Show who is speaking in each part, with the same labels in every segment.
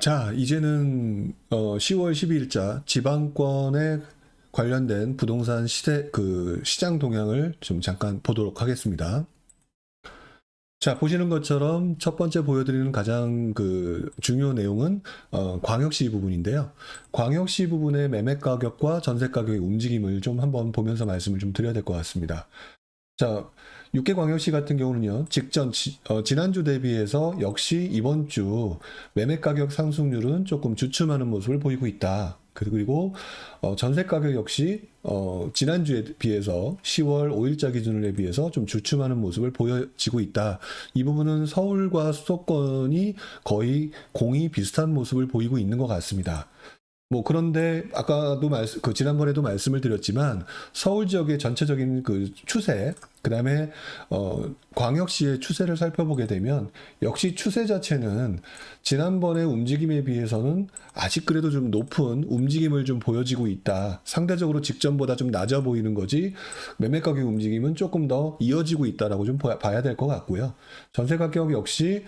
Speaker 1: 자, 이제는 10월 12일자 지방권에 관련된 부동산 시장 동향을 좀 잠깐 보도록 하겠습니다. 자, 보시는 것처럼 첫 번째 보여드리는 가장 중요 내용은 광역시 부분인데요. 광역시 부분의 매매 가격과 전세 가격의 움직임을 좀 한번 보면서 말씀을 좀 드려야 될 것 같습니다. 자, 6개 광역시 같은 경우는요, 지난주 대비해서 역시 이번 주 매매 가격 상승률은 조금 주춤하는 모습을 보이고 있다. 그리고 전세 가격 역시 지난주에 비해서 10월 5일자 기준에 비해서 좀 주춤하는 모습을 보여지고 있다. 이 부분은 서울과 수도권이 거의 공이 비슷한 모습을 보이고 있는 것 같습니다. 그런데 아까도 지난번에도 말씀을 드렸지만 서울 지역의 전체적인 추세, 그다음에 광역시의 추세를 살펴보게 되면 역시 추세 자체는 지난번의 움직임에 비해서는 아직 그래도 좀 높은 움직임을 좀 보여지고 있다. 상대적으로 직전보다 좀 낮아 보이는 거지 매매 가격 움직임은 조금 더 이어지고 있다라고 좀 봐야 될 것 같고요. 전세 가격 역시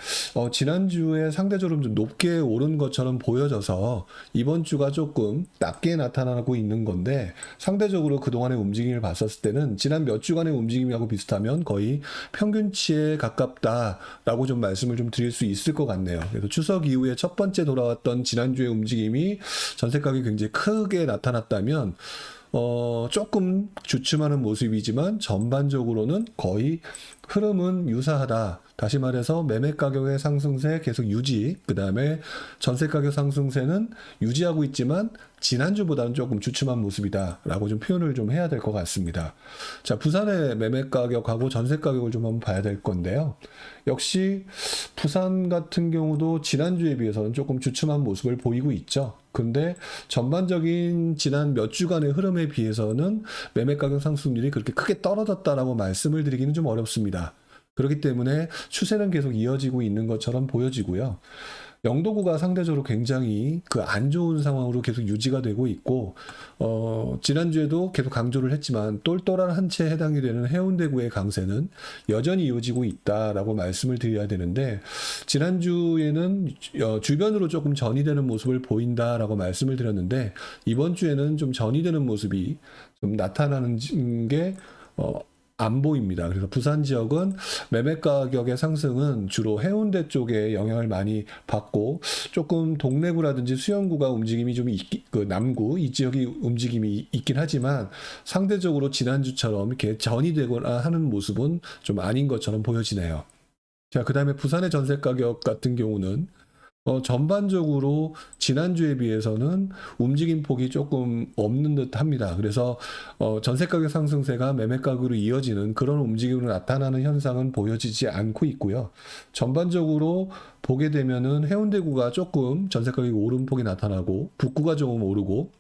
Speaker 1: 지난주에 상대적으로 좀 높게 오른 것처럼 보여져서 이번 주가 조금 낮게 나타나고 있는 건데, 상대적으로 그동안의 움직임을 봤었을 때는 지난 몇 주간의 움직임하고 비슷하면 거의 평균치에 가깝다라고 좀 말씀을 좀 드릴 수 있을 것 같네요. 그래서 추석 이후에 첫 번째 돌아왔던 지난주의 움직임이 전세 가격이 굉장히 크게 나타났다면 조금 주춤하는 모습이지만 전반적으로는 거의 흐름은 유사하다. 다시 말해서 매매 가격의 상승세 계속 유지, 그 다음에 전세 가격 상승세는 유지하고 있지만 지난주보다는 조금 주춤한 모습이다라고 좀 표현을 좀 해야 될 것 같습니다. 자, 부산의 매매 가격하고 전세 가격을 좀 한번 봐야 될 건데요. 역시 부산 같은 경우도 지난주에 비해서는 조금 주춤한 모습을 보이고 있죠. 근데 전반적인 지난 몇 주간의 흐름에 비해서는 매매 가격 상승률이 그렇게 크게 떨어졌다라고 말씀을 드리기는 좀 어렵습니다. 그렇기 때문에 추세는 계속 이어지고 있는 것처럼 보여지고요. 영도구가 상대적으로 굉장히 안 좋은 상황으로 계속 유지가 되고 있고, 지난주에도 계속 강조를 했지만 똘똘한 한 채에 해당이 되는 해운대구의 강세는 여전히 이어지고 있다라고 말씀을 드려야 되는데, 지난주에는 주변으로 조금 전이되는 모습을 보인다라고 말씀을 드렸는데, 이번 주에는 좀 전이되는 모습이 좀 나타나는 게 안 보입니다. 그래서 부산 지역은 매매 가격의 상승은 주로 해운대 쪽에 영향을 많이 받고, 조금 동래구라든지 수영구가 움직임이 좀 남구 이 지역이 움직임이 있긴 하지만 상대적으로 지난주처럼 이렇게 전이 되거나 하는 모습은 좀 아닌 것처럼 보여지네요. 자, 그 다음에 부산의 전세 가격 같은 경우는 전반적으로 지난주에 비해서는 움직임 폭이 조금 없는 듯 합니다. 그래서 전세 가격 상승세가 매매 가격으로 이어지는 그런 움직임으로 나타나는 현상은 보여지지 않고 있고요. 전반적으로 보게 되면은 해운대구가 조금 전세 가격이 오름폭이 나타나고, 북구가 조금 오르고,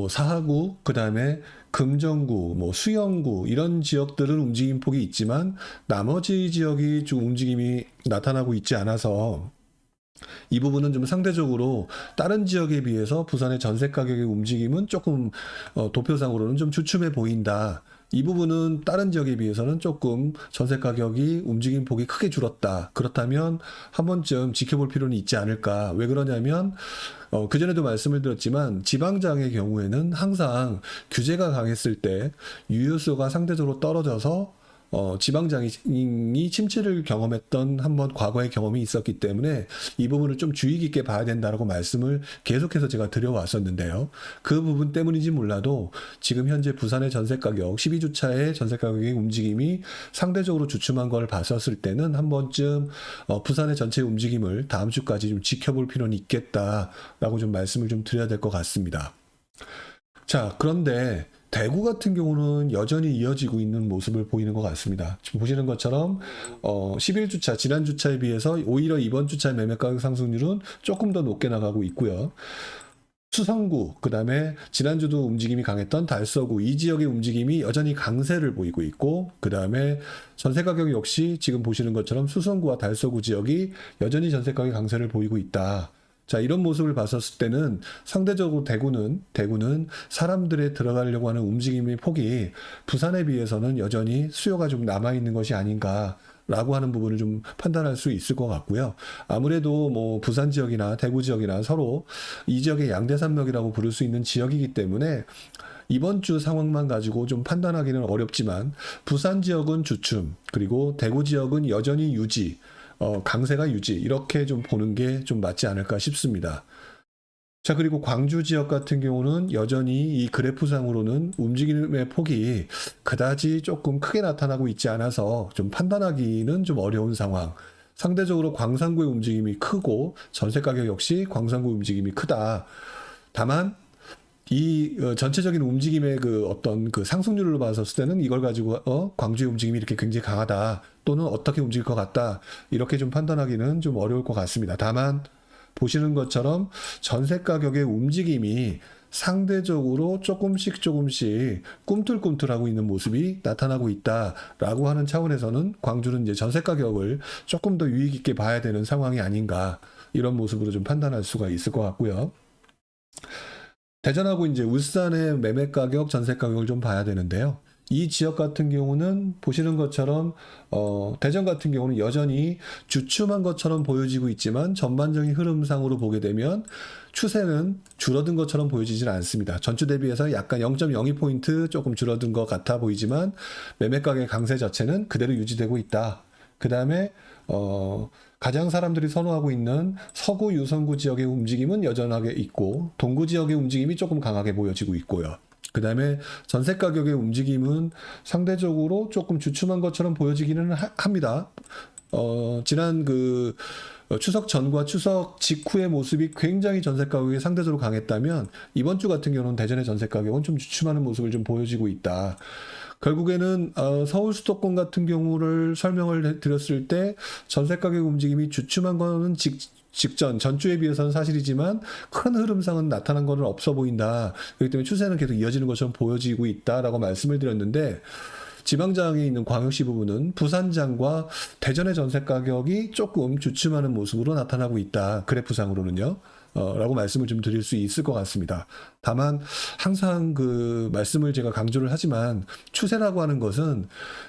Speaker 1: 사하구, 그 다음에 금정구, 수영구 이런 지역들은 움직임 폭이 있지만 나머지 지역이 좀 움직임이 나타나고 있지 않아서 이 부분은 좀 상대적으로 다른 지역에 비해서 부산의 전세 가격의 움직임은 조금 도표상으로는 좀 주춤해 보인다. 이 부분은 다른 지역에 비해서는 조금 전세 가격이 움직임 폭이 크게 줄었다. 그렇다면 한 번쯤 지켜볼 필요는 있지 않을까. 왜 그러냐면 그전에도 말씀을 드렸지만 지방장의 경우에는 항상 규제가 강했을 때 유효수가 상대적으로 떨어져서 지방장이 침체를 경험했던 한번 과거의 경험이 있었기 때문에 이 부분을 좀 주의 깊게 봐야 된다라고 말씀을 계속해서 제가 드려왔었는데요. 그 부분 때문인지 몰라도 지금 현재 부산의 전세 가격, 12주차의 전세 가격의 움직임이 상대적으로 주춤한 걸 봤었을 때는 한 번쯤 부산의 전체 움직임을 다음 주까지 좀 지켜볼 필요는 있겠다라고 좀 말씀을 좀 드려야 될 것 같습니다. 자, 그런데 대구 같은 경우는 여전히 이어지고 있는 모습을 보이는 것 같습니다. 지금 보시는 것처럼 11주차, 지난 주차에 비해서 오히려 이번 주차 매매 가격 상승률은 조금 더 높게 나가고 있고요. 수성구, 그 다음에 지난주도 움직임이 강했던 달서구, 이 지역의 움직임이 여전히 강세를 보이고 있고, 그 다음에 전세 가격 역시 지금 보시는 것처럼 수성구와 달서구 지역이 여전히 전세 가격 강세를 보이고 있다. 자, 이런 모습을 봤었을 때는 상대적으로 대구는 사람들의 들어가려고 하는 움직임의 폭이 부산에 비해서는 여전히 수요가 좀 남아있는 것이 아닌가 라고 하는 부분을 좀 판단할 수 있을 것 같고요. 아무래도 뭐 부산 지역이나 대구 지역이나 서로 이 지역의 양대산맥이라고 부를 수 있는 지역이기 때문에 이번 주 상황만 가지고 좀 판단하기는 어렵지만 부산 지역은 주춤, 그리고 대구 지역은 여전히 유지, 강세가 유지, 이렇게 좀 보는 게 좀 맞지 않을까 싶습니다. 자, 그리고 광주 지역 같은 경우는 여전히 이 그래프상으로는 움직임의 폭이 그다지 조금 크게 나타나고 있지 않아서 좀 판단하기는 좀 어려운 상황. 상대적으로 광산구의 움직임이 크고 전세 가격 역시 광산구 움직임이 크다. 다만 이 전체적인 움직임의 그 어떤 그 상승률로 봤을 때는 이걸 가지고 광주의 움직임이 이렇게 굉장히 강하다, 또는 어떻게 움직일 것 같다, 이렇게 좀 판단하기는 좀 어려울 것 같습니다. 다만 보시는 것처럼 전세 가격의 움직임이 상대적으로 조금씩 꿈틀꿈틀하고 있는 모습이 나타나고 있다라고 하는 차원에서는 광주는 이제 전세 가격을 조금 더 유의 깊게 봐야 되는 상황이 아닌가, 이런 모습으로 좀 판단할 수가 있을 것 같고요. 대전하고 이제 울산의 매매 가격, 전세 가격을 좀 봐야 되는데요. 이 지역 같은 경우는 보시는 것처럼 대전 같은 경우는 여전히 주춤한 것처럼 보여지고 있지만 전반적인 흐름상으로 보게 되면 추세는 줄어든 것처럼 보여지지는 않습니다. 전주 대비해서 약간 0.02포인트 조금 줄어든 것 같아 보이지만 매매 가격의 강세 자체는 그대로 유지되고 있다. 그 다음에 가장 사람들이 선호하고 있는 서구 유성구 지역의 움직임은 여전하게 있고 동구 지역의 움직임이 조금 강하게 보여지고 있고요. 그 다음에 전세 가격의 움직임은 상대적으로 조금 주춤한 것처럼 보여지기는 합니다. 지난 그 추석 전과 추석 직후의 모습이 굉장히 전세 가격이 상대적으로 강했다면 이번 주 같은 경우는 대전의 전세 가격은 좀 주춤하는 모습을 좀 보여지고 있다. 결국에는 서울 수도권 같은 경우를 설명을 드렸을 때 전세 가격 움직임이 주춤한 거는 직전 전주에 비해서는 사실이지만 큰 흐름상은 나타난 것은 없어 보인다. 그렇기 때문에 추세는 계속 이어지는 것처럼 보여지고 있다라고 말씀을 드렸는데, 지방장에 있는 광역시 부분은 부산장과 대전의 전세 가격이 조금 주춤하는 모습으로 나타나고 있다. 그래프상으로는요. 라고 말씀을 좀 드릴 수 있을 것 같습니다. 다만 항상 그 말씀을 제가 강조를 하지만 추세라고 하는 것은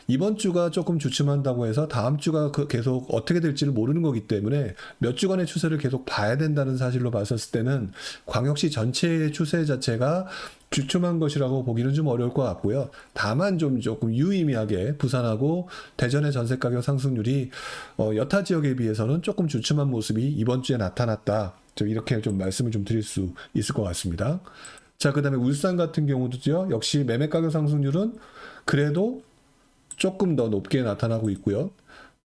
Speaker 1: 이번 주가 조금 주춤한다고 해서 다음 주가 계속 어떻게 될지를 모르는 거기 때문에 몇 주간의 추세를 계속 봐야 된다는 사실로 봤었을 때는 광역시 전체의 추세 자체가 주춤한 것이라고 보기는 좀 어려울 것 같고요. 다만 조금 유의미하게 부산하고 대전의 전세 가격 상승률이 여타 지역에 비해서는 조금 주춤한 모습이 이번 주에 나타났다. 이렇게 좀 말씀을 좀 드릴 수 있을 것 같습니다. 자, 그 다음에 울산 같은 경우도요, 역시 매매 가격 상승률은 그래도 조금 더 높게 나타나고 있고요.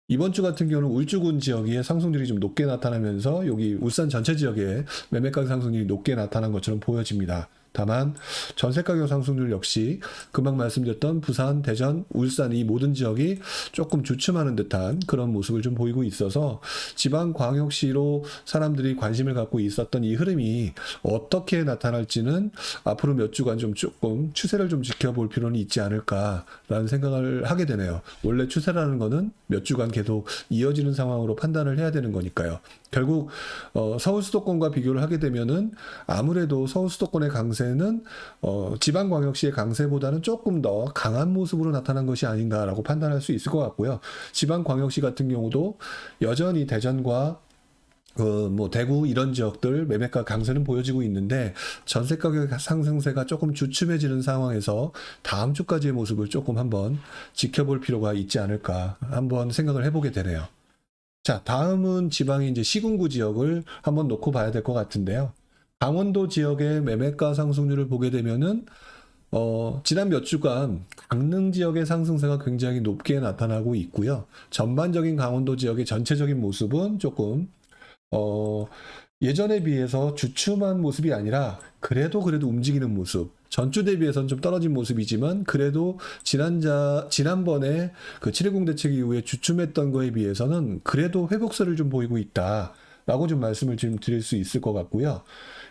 Speaker 1: 이번 주 같은 경우는 울주군 지역의 상승률이 좀 높게 나타나면서 여기 울산 전체 지역에 매매 가격 상승률이 높게 나타난 것처럼 보여집니다. 다만 전세 가격 상승률 역시 금방 말씀드렸던 부산, 대전, 울산 이 모든 지역이 조금 주춤하는 듯한 그런 모습을 좀 보이고 있어서 지방광역시로 사람들이 관심을 갖고 있었던 이 흐름이 어떻게 나타날지는 앞으로 몇 주간 좀 조금 추세를 좀 지켜볼 필요는 있지 않을까라는 생각을 하게 되네요. 원래 추세라는 거는 몇 주간 계속 이어지는 상황으로 판단을 해야 되는 거니까요. 결국 서울 수도권과 비교를 하게 되면은 아무래도 서울 수도권의 강세는 지방광역시의 강세보다는 조금 더 강한 모습으로 나타난 것이 아닌가라고 판단할 수 있을 것 같고요. 지방광역시 같은 경우도 여전히 대전과 뭐 대구 이런 지역들 매매가 강세는 보여지고 있는데 전세 가격 상승세가 조금 주춤해지는 상황에서 다음 주까지의 모습을 조금 한번 지켜볼 필요가 있지 않을까 한번 생각을 해보게 되네요. 자, 다음은 지방의 이제 시군구 지역을 한번 놓고 봐야 될 것 같은데요. 강원도 지역의 매매가 상승률을 보게 되면은 지난 몇 주간 강릉 지역의 상승세가 굉장히 높게 나타나고 있고요. 전반적인 강원도 지역의 전체적인 모습은 조금 예전에 비해서 주춤한 모습이 아니라 그래도 움직이는 모습. 전주 대비해서는 좀 떨어진 모습이지만 그래도 지난번에 그 7.10 대책 이후에 주춤했던 거에 비해서는 그래도 회복세를 좀 보이고 있다라고 좀 말씀을 좀 드릴 수 있을 것 같고요.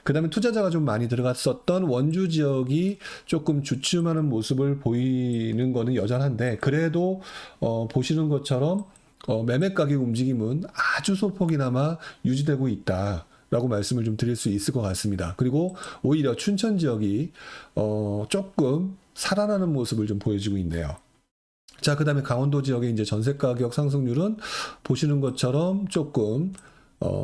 Speaker 1: 그 다음에 투자자가 좀 많이 들어갔었던 원주 지역이 조금 주춤하는 모습을 보이는 거는 여전한데 그래도 보시는 것처럼 매매 가격 움직임은 아주 소폭이나마 유지되고 있다. 라고 말씀을 좀 드릴 수 있을 것 같습니다. 그리고 오히려 춘천 지역이 조금 살아나는 모습을 좀 보여주고 있네요. 자, 그 다음에 강원도 지역의 이제 전세 가격 상승률은 보시는 것처럼 조금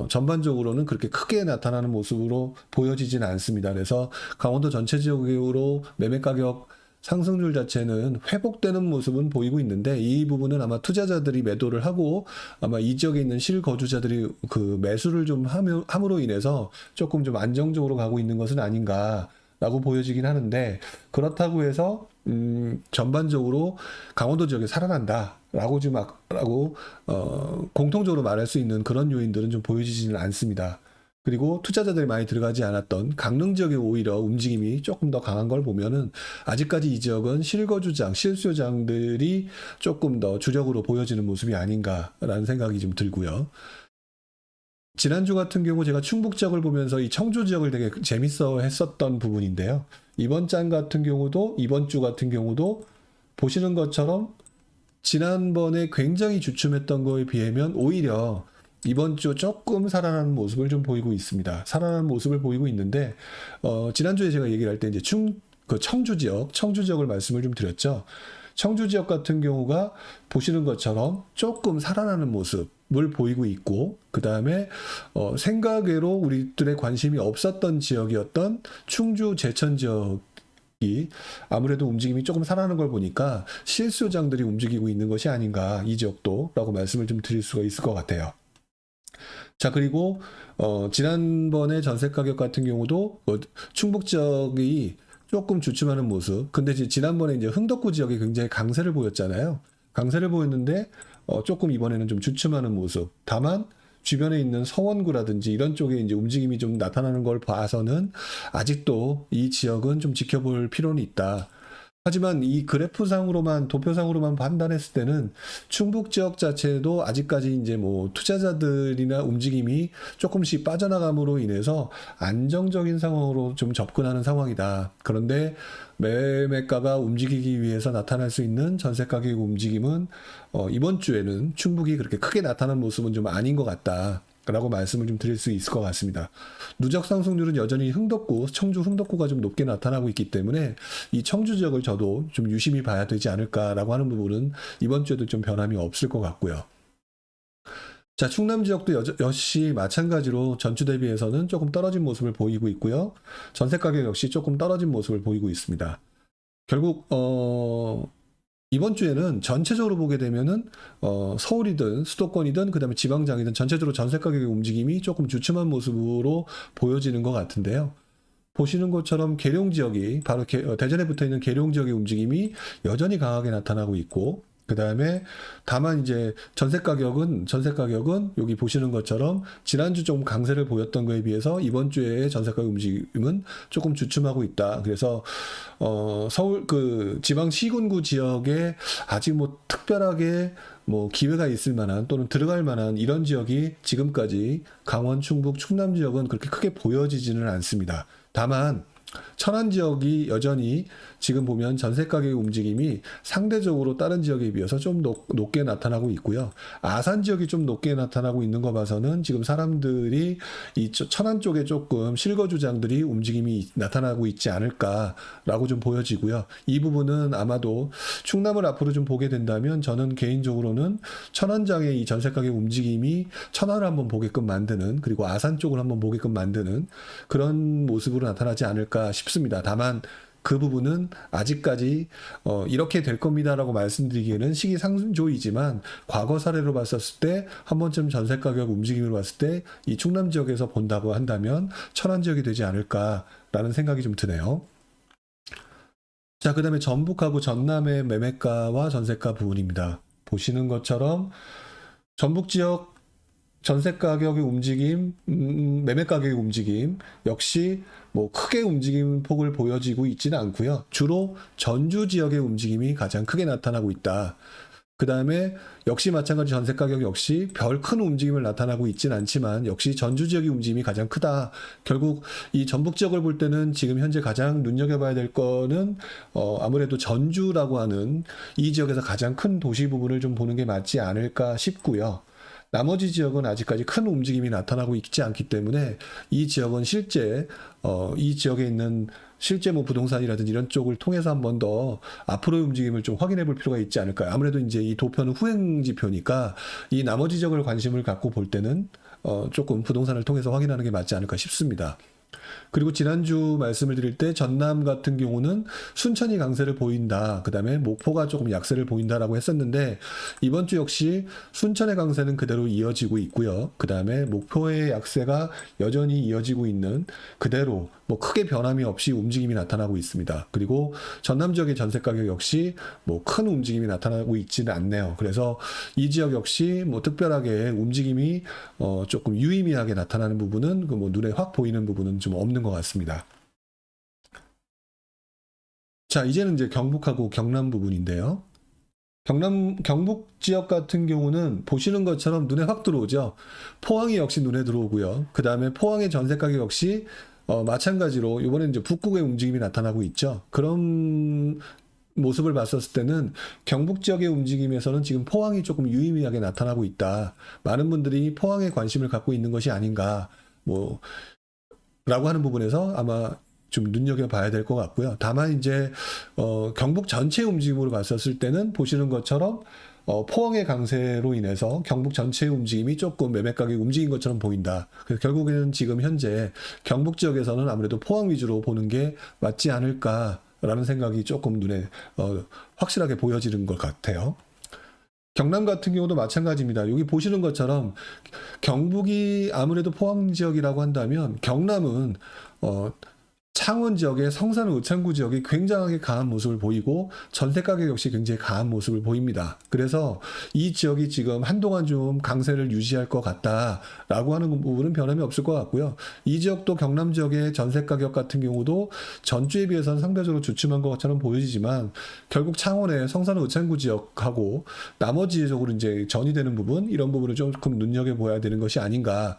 Speaker 1: 전반적으로는 그렇게 크게 나타나는 모습으로 보여지지는 않습니다. 그래서 강원도 전체 지역으로 매매 가격 상승률 자체는 회복되는 모습은 보이고 있는데, 이 부분은 아마 투자자들이 매도를 하고 아마 이 지역에 있는 실거주자들이 그 매수를 좀 함으로 인해서 조금 좀 안정적으로 가고 있는 것은 아닌가라고 보여지긴 하는데, 그렇다고 해서 전반적으로 강원도 지역이 살아난다라고 공통적으로 말할 수 있는 그런 요인들은 좀 보여지지는 않습니다. 그리고 투자자들이 많이 들어가지 않았던 강릉 지역의 오히려 움직임이 조금 더 강한 걸 보면은 아직까지 이 지역은 실거주장, 실수요장들이 조금 더 주력으로 보여지는 모습이 아닌가라는 생각이 좀 들고요. 지난주 같은 경우 제가 충북 지역을 보면서 이 청주 지역을 되게 재밌어 했었던 부분인데요. 이번 주 같은 경우도 보시는 것처럼 지난번에 굉장히 주춤했던 거에 비하면 오히려 이번 주 조금 살아나는 모습을 좀 보이고 있습니다. 살아나는 모습을 보이고 있는데, 지난주에 제가 얘기를 할 때 이제 청주 지역을 말씀을 좀 드렸죠. 청주 지역 같은 경우가 보시는 것처럼 조금 살아나는 모습을 보이고 있고, 그 다음에 생각외로 우리들의 관심이 없었던 지역이었던 충주 제천 지역이 아무래도 움직임이 조금 살아나는 걸 보니까 실수요장들이 움직이고 있는 것이 아닌가, 이 지역도 라고 말씀을 좀 드릴 수가 있을 것 같아요. 자, 그리고 지난번에 전세 가격 같은 경우도 충북 지역이 조금 주춤하는 모습. 근데 지난번에 이제 흥덕구 지역이 굉장히 강세를 보였잖아요. 강세를 보였는데 조금 이번에는 좀 주춤하는 모습. 다만 주변에 있는 서원구라든지 이런 쪽에 이제 움직임이 좀 나타나는 걸 봐서는 아직도 이 지역은 좀 지켜볼 필요는 있다. 하지만 이 그래프상으로만, 도표상으로만 판단했을 때는 충북 지역 자체도 아직까지 이제 뭐 투자자들이나 움직임이 조금씩 빠져나감으로 인해서 안정적인 상황으로 좀 접근하는 상황이다. 그런데 매매가가 움직이기 위해서 나타날 수 있는 전세 가격 움직임은 이번 주에는 충북이 그렇게 크게 나타난 모습은 좀 아닌 것 같다. 라고 말씀을 좀 드릴 수 있을 것 같습니다. 누적 상승률은 여전히 청주 흥덕구가 좀 높게 나타나고 있기 때문에 이 청주 지역을 저도 좀 유심히 봐야 되지 않을까라고 하는 부분은 이번 주에도 좀 변함이 없을 것 같고요. 자, 충남 지역도 역시 마찬가지로 전주 대비해서는 조금 떨어진 모습을 보이고 있고요. 전세 가격 역시 조금 떨어진 모습을 보이고 있습니다. 결국 이번 주에는 전체적으로 보게 되면은 서울이든 수도권이든 그다음에 지방장이든 전체적으로 전세 가격의 움직임이 조금 주춤한 모습으로 보여지는 것 같은데요. 보시는 것처럼 계룡 지역이 바로 대전에 붙어 있는 계룡 지역의 움직임이 여전히 강하게 나타나고 있고, 그 다음에 다만 이제 전세 가격은 여기 보시는 것처럼 지난주 조금 강세를 보였던 거에 비해서 이번 주에 전세 가격 움직임은 조금 주춤하고 있다. 그래서 서울 지방 시군구 지역에 아직 뭐 특별하게 뭐 기회가 있을 만한 또는 들어갈 만한 이런 지역이 지금까지 강원, 충북, 충남 지역은 그렇게 크게 보여지지는 않습니다. 다만 천안 지역이 여전히 지금 보면 전세 가격의 움직임이 상대적으로 다른 지역에 비해서 좀 높게 나타나고 있고요. 아산 지역이 좀 높게 나타나고 있는 거 봐서는 지금 사람들이 이 천안 쪽에 조금 실거주장들이 움직임이 나타나고 있지 않을까라고 좀 보여지고요. 이 부분은 아마도 충남을 앞으로 좀 보게 된다면 저는 개인적으로는 천안장의 이 전세 가격 움직임이 천안을 한번 보게끔 만드는, 그리고 아산 쪽을 한번 보게끔 만드는 그런 모습으로 나타나지 않을까 싶습니다. 다만 그 부분은 아직까지 이렇게 될 겁니다라고 말씀드리기에는 시기상조이지만 과거 사례로 봤었을 때 한 번쯤 전세 가격 움직임을 봤을 때 이 충남 지역에서 본다고 한다면 천안 지역이 되지 않을까라는 생각이 좀 드네요. 자, 그 다음에 전북하고 전남의 매매가와 전세가 부분입니다. 보시는 것처럼 전북 지역 전세 가격의 움직임, 매매 가격의 움직임 역시 뭐 크게 움직임 폭을 보여지고 있지는 않고요. 주로 전주 지역의 움직임이 가장 크게 나타나고 있다. 그 다음에 역시 마찬가지 전세 가격 역시 별 큰 움직임을 나타나고 있지는 않지만 역시 전주 지역의 움직임이 가장 크다. 결국 이 전북 지역을 볼 때는 지금 현재 가장 눈여겨봐야 될 거는 아무래도 전주라고 하는 이 지역에서 가장 큰 도시 부분을 좀 보는 게 맞지 않을까 싶고요. 나머지 지역은 아직까지 큰 움직임이 나타나고 있지 않기 때문에 이 지역은 실제 이 지역에 있는 실제 뭐 부동산이라든지 이런 쪽을 통해서 한 번 더 앞으로의 움직임을 좀 확인해 볼 필요가 있지 않을까요? 아무래도 이제 이 도표는 후행 지표니까 이 나머지 지역을 관심을 갖고 볼 때는 조금 부동산을 통해서 확인하는 게 맞지 않을까 싶습니다. 그리고 지난주 말씀을 드릴 때 전남 같은 경우는 순천이 강세를 보인다. 그 다음에 목포가 조금 약세를 보인다라고 했었는데 이번 주 역시 순천의 강세는 그대로 이어지고 있고요. 그 다음에 목포의 약세가 여전히 이어지고 있는 그대로 뭐 크게 변함이 없이 움직임이 나타나고 있습니다. 그리고 전남 지역의 전세 가격 역시 뭐 큰 움직임이 나타나고 있지는 않네요. 그래서 이 지역 역시 뭐 특별하게 움직임이 조금 유의미하게 나타나는 부분은 그 뭐 눈에 확 보이는 부분은 좀 없는 것 같습니다. 자, 이제는 이제 경북하고 경남 부분인데요. 경북 지역 같은 경우는 보시는 것처럼 눈에 확 들어오죠. 포항이 역시 눈에 들어오고요. 그 다음에 포항의 전세 가격 역시 마찬가지로 이번에 이제 북극의 움직임이 나타나고 있죠. 그런 모습을 봤었을 때는 경북 지역의 움직임에서는 지금 포항이 조금 유의미하게 나타나고 있다. 많은 분들이 포항에 관심을 갖고 있는 것이 아닌가, 뭐, 라고 하는 부분에서 아마 좀 눈여겨봐야 될 것 같고요. 다만 이제 경북 전체 움직임으로 봤었을 때는 보시는 것처럼 포항의 강세로 인해서 경북 전체의 움직임이 조금 매매 가격이 움직인 것처럼 보인다. 그래서 결국에는 지금 현재 경북 지역에서는 아무래도 포항 위주로 보는 게 맞지 않을까라는 생각이 조금 눈에 확실하게 보여지는 것 같아요. 경남 같은 경우도 마찬가지입니다. 여기 보시는 것처럼 경북이 아무래도 포항 지역이라고 한다면 경남은 창원 지역의 성산 의창구 지역이 굉장하게 강한 모습을 보이고 전세 가격 역시 굉장히 강한 모습을 보입니다. 그래서 이 지역이 지금 한동안 좀 강세를 유지할 것 같다라고 하는 부분은 변함이 없을 것 같고요. 이 지역도 경남 지역의 전세 가격 같은 경우도 전주에 비해서는 상대적으로 주춤한 것처럼 보여지지만 결국 창원의 성산 의창구 지역하고 나머지 지역으로 이제 전이되는 부분 이런 부분을 조금 눈여겨봐야 되는 것이 아닌가.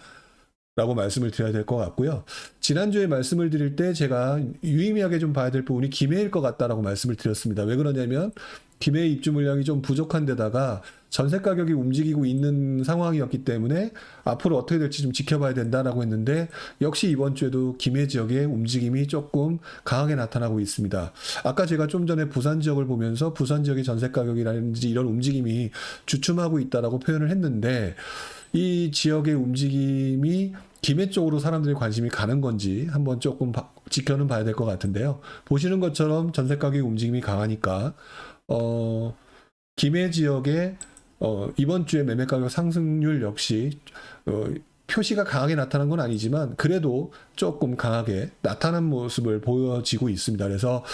Speaker 1: 라고 말씀을 드려야 될 것 같고요. 지난주에 말씀을 드릴 때 제가 유의미하게 좀 봐야 될 부분이 김해일 것 같다라고 말씀을 드렸습니다. 왜 그러냐면 김해 입주 물량이 좀 부족한 데다가 전세 가격이 움직이고 있는 상황이었기 때문에 앞으로 어떻게 될지 좀 지켜봐야 된다라고 했는데 역시 이번 주에도 김해 지역의 움직임이 조금 강하게 나타나고 있습니다. 아까 제가 좀 전에 부산 지역을 보면서 부산 지역의 전세 가격이라든지 이런 움직임이 주춤하고 있다라고 표현을 했는데 이 지역의 움직임이 김해 쪽으로 사람들이 관심이 가는 건지 한번 조금 지켜는 봐야 될 것 같은데요. 보시는 것처럼 전세 가격 움직임이 강하니까 김해 지역의 이번 주에 매매 가격 상승률 역시 표시가 강하게 나타난 건 아니지만 그래도 조금 강하게 나타난 모습을 보여지고 있습니다. 그래서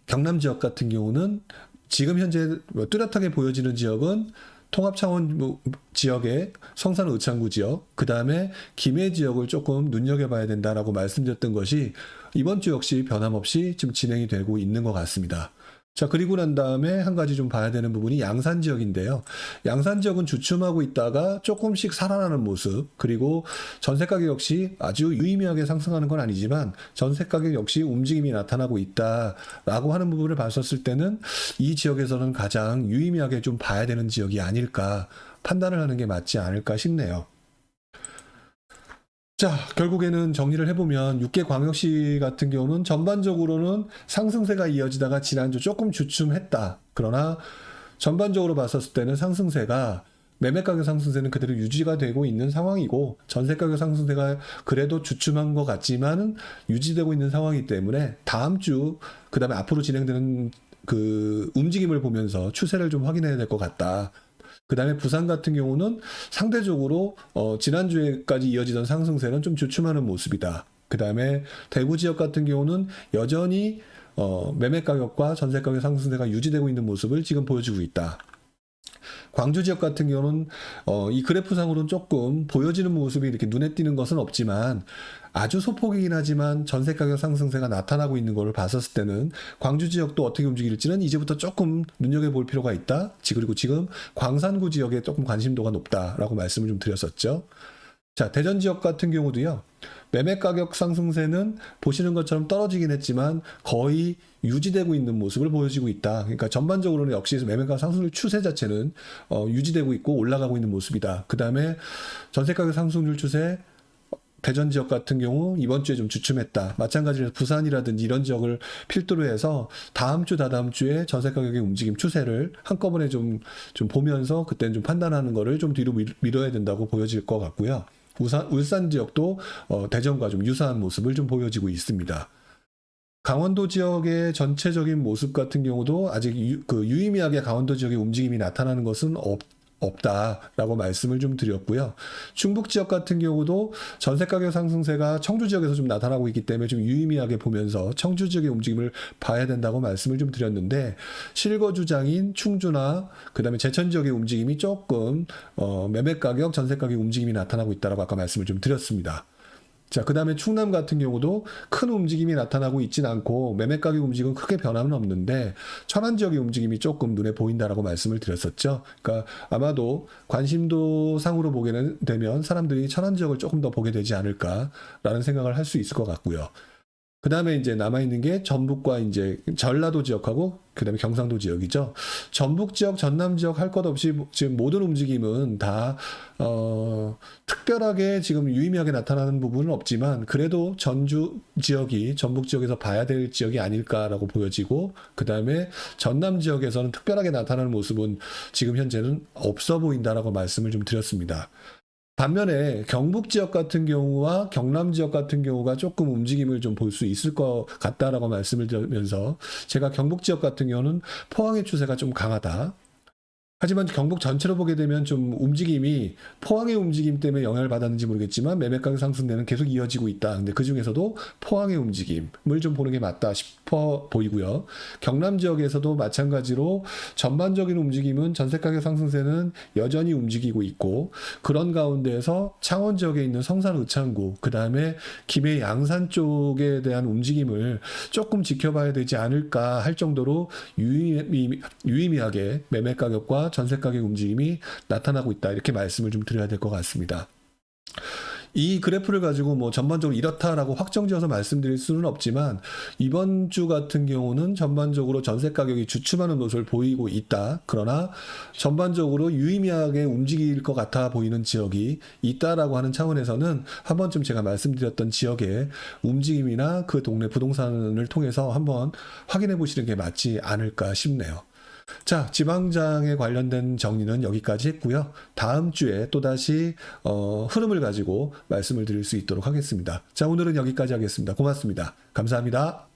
Speaker 1: 경남 지역 같은 경우는 지금 현재 뚜렷하게 보여지는 지역은 통합창원 지역의 성산 의창구 지역, 그 다음에 김해 지역을 조금 눈여겨봐야 된다라고 말씀드렸던 것이 이번 주 역시 변함없이 지금 진행이 되고 있는 것 같습니다. 자, 그리고 난 다음에 한 가지 좀 봐야 되는 부분이 양산 지역인데요. 양산 지역은 주춤하고 있다가 조금씩 살아나는 모습, 그리고 전세 가격 역시 아주 유의미하게 상승하는 건 아니지만 전세 가격 역시 움직임이 나타나고 있다라고 하는 부분을 봤었을 때는 이 지역에서는 가장 유의미하게 좀 봐야 되는 지역이 아닐까 판단을 하는 게 맞지 않을까 싶네요. 자, 결국에는 정리를 해보면 6개 광역시 같은 경우는 전반적으로는 상승세가 이어지다가 지난주 조금 주춤했다. 그러나 전반적으로 봤었을 때는 상승세가 매매가격 상승세는 그대로 유지가 되고 있는 상황이고 전세가격 상승세가 그래도 주춤한 것 같지만 유지되고 있는 상황이기 때문에 다음 주 그다음에 앞으로 진행되는 그 움직임을 보면서 추세를 좀 확인해야 될 것 같다. 그 다음에 부산 같은 경우는 상대적으로 지난주에까지 이어지던 상승세는 좀 주춤하는 모습이다. 그 다음에 대구 지역 같은 경우는 여전히 매매 가격과 전세 가격 상승세가 유지되고 있는 모습을 지금 보여주고 있다. 광주 지역 같은 경우는 이 그래프상으로는 조금 보여지는 모습이 이렇게 눈에 띄는 것은 없지만 아주 소폭이긴 하지만 전세 가격 상승세가 나타나고 있는 것을 봤었을 때는 광주 지역도 어떻게 움직일지는 이제부터 조금 눈여겨볼 필요가 있다. 그리고 지금 광산구 지역에 조금 관심도가 높다라고 말씀을 좀 드렸었죠. 자, 대전 지역 같은 경우도요. 매매 가격 상승세는 보시는 것처럼 떨어지긴 했지만 거의 유지되고 있는 모습을 보여지고 있다. 그러니까 전반적으로는 역시 매매 가격 상승률 추세 자체는 유지되고 있고 올라가고 있는 모습이다. 그 다음에 전세 가격 상승률 추세 대전 지역 같은 경우 이번 주에 좀 주춤했다. 마찬가지로 부산이라든지 이런 지역을 필두로 해서 다음 주, 다다음 주에 전세 가격의 움직임 추세를 한꺼번에 좀 보면서 그때는 좀 판단하는 거를 좀 뒤로 미뤄야 된다고 보여질 것 같고요. 울산 지역도 대전과 좀 유사한 모습을 좀 보여지고 있습니다. 강원도 지역의 전체적인 모습 같은 경우도 아직 유의미하게 강원도 지역의 움직임이 나타나는 것은 없다라고 말씀을 좀 드렸고요. 충북 지역 같은 경우도 전세 가격 상승세가 청주 지역에서 좀 나타나고 있기 때문에 좀 유의미하게 보면서 청주 지역의 움직임을 봐야 된다고 말씀을 좀 드렸는데, 실거주장인 충주나 그다음에 제천 지역의 움직임이 조금 매매 가격, 전세 가격 움직임이 나타나고 있다라고 아까 말씀을 좀 드렸습니다. 자, 그 다음에 충남 같은 경우도 큰 움직임이 나타나고 있진 않고 매매 가격 움직임은 크게 변함은 없는데 천안 지역의 움직임이 조금 눈에 보인다라고 말씀을 드렸었죠. 그러니까 아마도 관심도 상으로 보게 되면 사람들이 천안 지역을 조금 더 보게 되지 않을까라는 생각을 할 수 있을 것 같고요. 그 다음에 이제 남아있는 게 전북과 이제 전라도 지역하고 그 다음에 경상도 지역이죠. 전북 지역, 전남 지역 할 것 없이 지금 모든 움직임은 다, 특별하게 지금 유의미하게 나타나는 부분은 없지만 그래도 전주 지역이 전북 지역에서 봐야 될 지역이 아닐까라고 보여지고, 그 다음에 전남 지역에서는 특별하게 나타나는 모습은 지금 현재는 없어 보인다라고 말씀을 좀 드렸습니다. 반면에 경북 지역 같은 경우와 경남 지역 같은 경우가 조금 움직임을 좀 볼 수 있을 것 같다라고 말씀을 드리면서, 제가 경북 지역 같은 경우는 포항의 추세가 좀 강하다. 하지만 경북 전체로 보게 되면 좀 움직임이 포항의 움직임 때문에 영향을 받았는지 모르겠지만 매매 가격 상승세는 계속 이어지고 있다. 근데 그 중에서도 포항의 움직임을 좀 보는 게 맞다 싶어 보이고요. 경남 지역에서도 마찬가지로 전반적인 움직임은 전세 가격 상승세는 여전히 움직이고 있고, 그런 가운데에서 창원 지역에 있는 성산 의창구, 그 다음에 김해 양산 쪽에 대한 움직임을 조금 지켜봐야 되지 않을까 할 정도로 유의미하게 매매 가격과 전세 가격 움직임이 나타나고 있다, 이렇게 말씀을 좀 드려야 될 것 같습니다. 이 그래프를 가지고 뭐 전반적으로 이렇다라고 확정지어서 말씀드릴 수는 없지만 이번 주 같은 경우는 전반적으로 전세 가격이 주춤하는 모습을 보이고 있다. 그러나 전반적으로 유의미하게 움직일 것 같아 보이는 지역이 있다라고 하는 차원에서는 한 번쯤 제가 말씀드렸던 지역의 움직임이나 그 동네 부동산을 통해서 한번 확인해 보시는 게 맞지 않을까 싶네요. 자, 지방장에 관련된 정리는 여기까지 했고요. 다음 주에 또다시 흐름을 가지고 말씀을 드릴 수 있도록 하겠습니다. 자, 오늘은 여기까지 하겠습니다. 고맙습니다. 감사합니다.